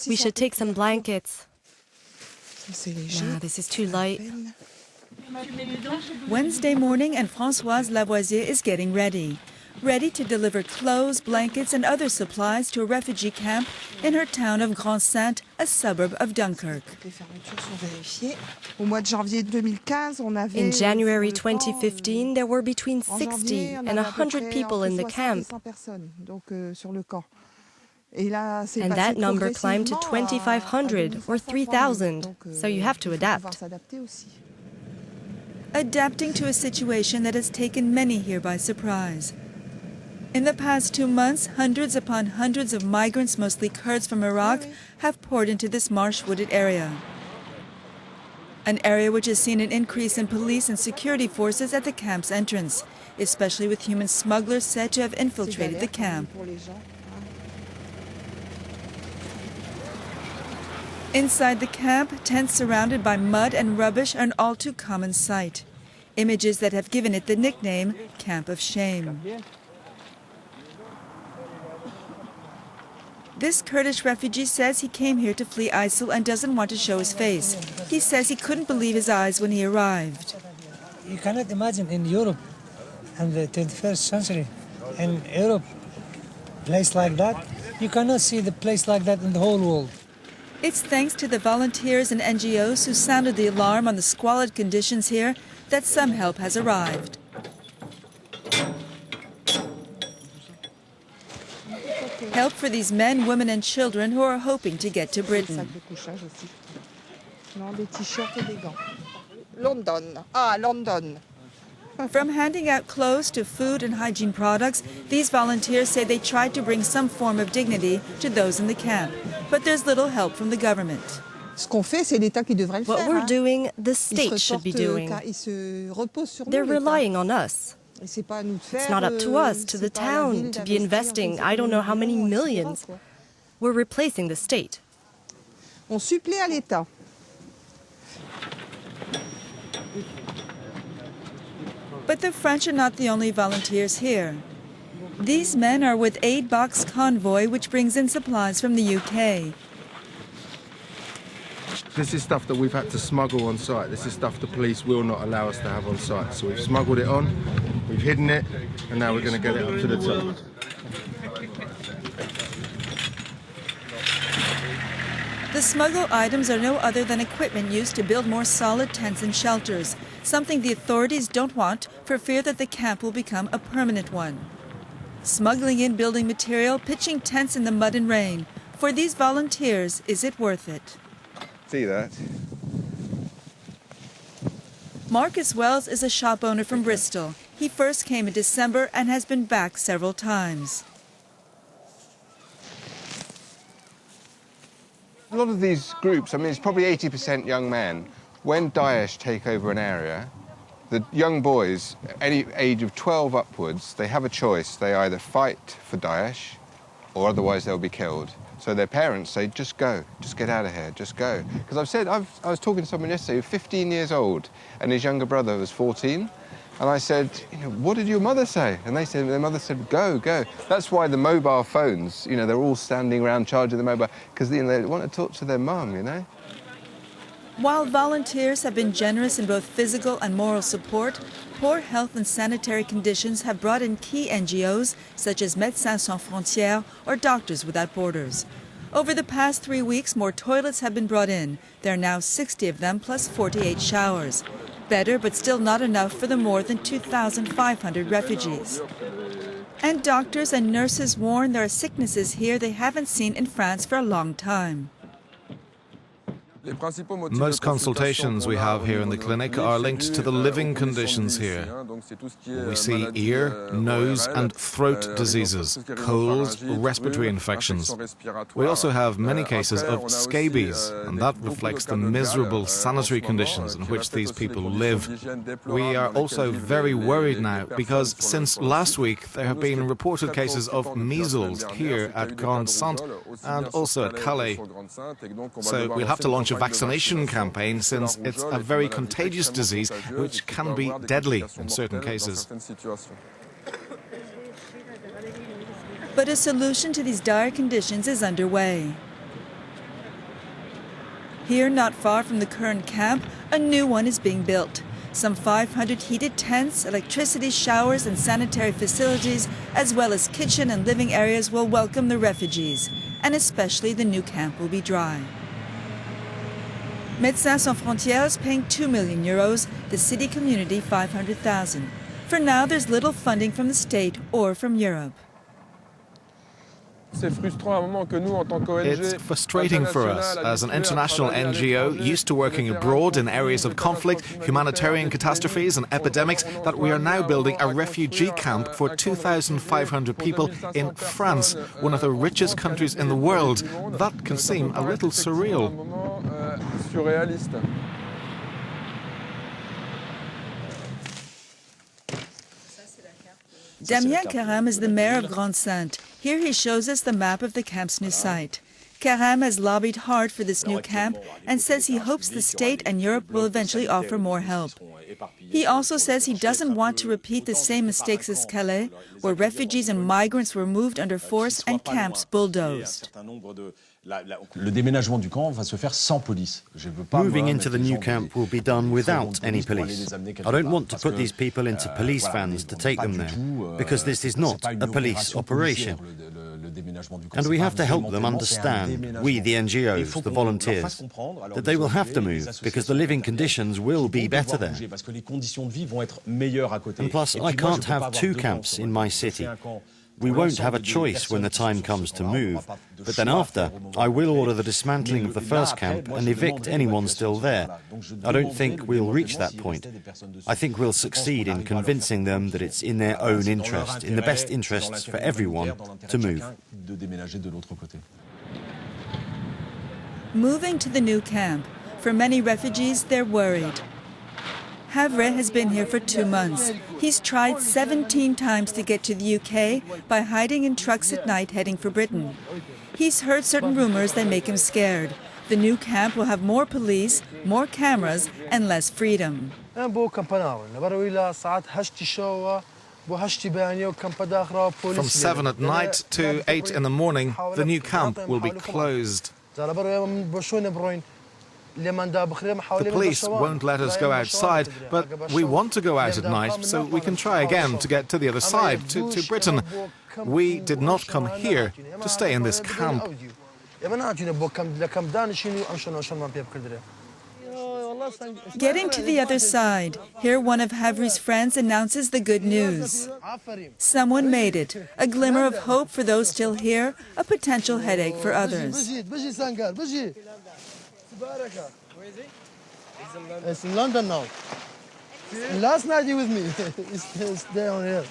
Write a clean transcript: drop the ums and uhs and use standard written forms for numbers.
We should take some blankets. Nah, this is too light. Wednesday morning and Françoise Lavoisier is getting ready to deliver clothes, blankets and other supplies to a refugee camp in her town of Grande-Synthe, a suburb of Dunkirk. In January 2015, there were between 60 and 100 people in the camp. And that number climbed to 2,500 or 3,000, so you have to adapt. Adapting to a situation that has taken many here by surprise. In the past 2 months, hundreds upon hundreds of migrants, mostly Kurds from Iraq, have poured into this marsh-wooded area. An area which has seen an increase in police and security forces at the camp's entrance, especially with human smugglers said to have infiltrated the camp. Inside the camp, tents surrounded by mud and rubbish are an all too common sight. Images that have given it the nickname Camp of Shame. This Kurdish refugee says he came here to flee ISIL and doesn't want to show his face. He says he couldn't believe his eyes when he arrived. You cannot imagine in Europe and the 21st century, in Europe, place like that. You cannot see the place like that in the whole world. It's thanks to the volunteers and NGOs who sounded the alarm on the squalid conditions here that some help has arrived. Help for these men, women and children who are hoping to get to Britain. London. From handing out clothes to food and hygiene products, these volunteers say they tried to bring some form of dignity to those in the camp. But there's little help from the government. What we're doing, the state should be doing. They're relying on us. It's not up to us, to the town, to be investing I don't know how many millions. We're replacing the state. But the French are not the only volunteers here. These men are with Aid Box Convoy, which brings in supplies from the UK. This is stuff that we've had to smuggle on site. This is stuff the police will not allow us to have on site. So we've smuggled it on, we've hidden it, and now we're going to get it up to the top. The smuggled items are no other than equipment used to build more solid tents and shelters, something the authorities don't want for fear that the camp will become a permanent one. Smuggling in building material, pitching tents in the mud and rain. For these volunteers, is it worth it? See that? Marcus Wells is a shop owner from Bristol. He first came in December and has been back several times. A lot of these groups, I mean, it's probably 80% young men. When Daesh take over an area, the young boys, any age of 12 upwards, they have a choice. They either fight for Daesh or otherwise they'll be killed. So their parents say, just go, just get out of here, just go. Because I was talking to someone yesterday, 15 years old, and his younger brother was 14. And I said, what did your mother say? And they said, their mother said, go, go. That's why the mobile phones, they're all standing around charging the mobile, because they want to talk to their mum, While volunteers have been generous in both physical and moral support, poor health and sanitary conditions have brought in key NGOs such as Médecins Sans Frontières or Doctors Without Borders. Over the past 3 weeks, more toilets have been brought in. There are now 60 of them, plus 48 showers. Better, but still not enough for the more than 2,500 refugees. And doctors and nurses warn there are sicknesses here they haven't seen in France for a long time. Most consultations we have here in the clinic are linked to the living conditions here. We see ear, nose and throat diseases, colds, respiratory infections. We also have many cases of scabies, and that reflects the miserable sanitary conditions in which these people live. We are also very worried now because since last week there have been reported cases of measles here at Grande-Synthe and also at Calais. So we'll have to launch a vaccination campaign since it's a very contagious disease which can be deadly in certain cases. But a solution to these dire conditions is underway. Here, not far from the current camp, a new one is being built. Some 500 heated tents, electricity, showers and sanitary facilities, as well as kitchen and living areas will welcome the refugees. And especially the new camp will be dry. Médecins Sans Frontières is paying €2 million, the city community 500,000. For now, there's little funding from the state or from Europe. It's frustrating for us as an international NGO used to working abroad in areas of conflict, humanitarian catastrophes and epidemics that we are now building a refugee camp for 2,500 people in France, one of the richest countries in the world. That can seem a little surreal. Damien Karam is the mayor of Grande-Synthe. Here he shows us the map of the camp's new site. Karam has lobbied hard for this new camp and says he hopes the state and Europe will eventually offer more help. He also says he doesn't want to repeat the same mistakes as Calais, where refugees and migrants were moved under force and camps bulldozed. Moving into the new camp will be done without any police. I don't want to put these people into police vans to take them there, because this is not a police operation. And we have to help them understand, we the NGOs, the volunteers, that they will have to move because the living conditions will be better there. And plus, I can't have two camps in my city. We won't have a choice when the time comes to move, but then after, I will order the dismantling of the first camp and evict anyone still there. I don't think we'll reach that point. I think we'll succeed in convincing them that it's in their own interest, in the best interests for everyone, to move. Moving to the new camp. For many refugees, they're worried. Havre has been here for 2 months. He's tried 17 times to get to the UK by hiding in trucks at night heading for Britain. He's heard certain rumors that make him scared. The new camp will have more police, more cameras, and less freedom. From 7 at night to 8 in the morning, the new camp will be closed. The police won't let us go outside, but we want to go out at night so we can try again to get to the other side, to Britain. We did not come here to stay in this camp. Getting to the other side, here one of Havre's friends announces the good news. Someone made it, a glimmer of hope for those still here, a potential headache for others. Where is he? It's in London now. Last night he was with me. It's down here.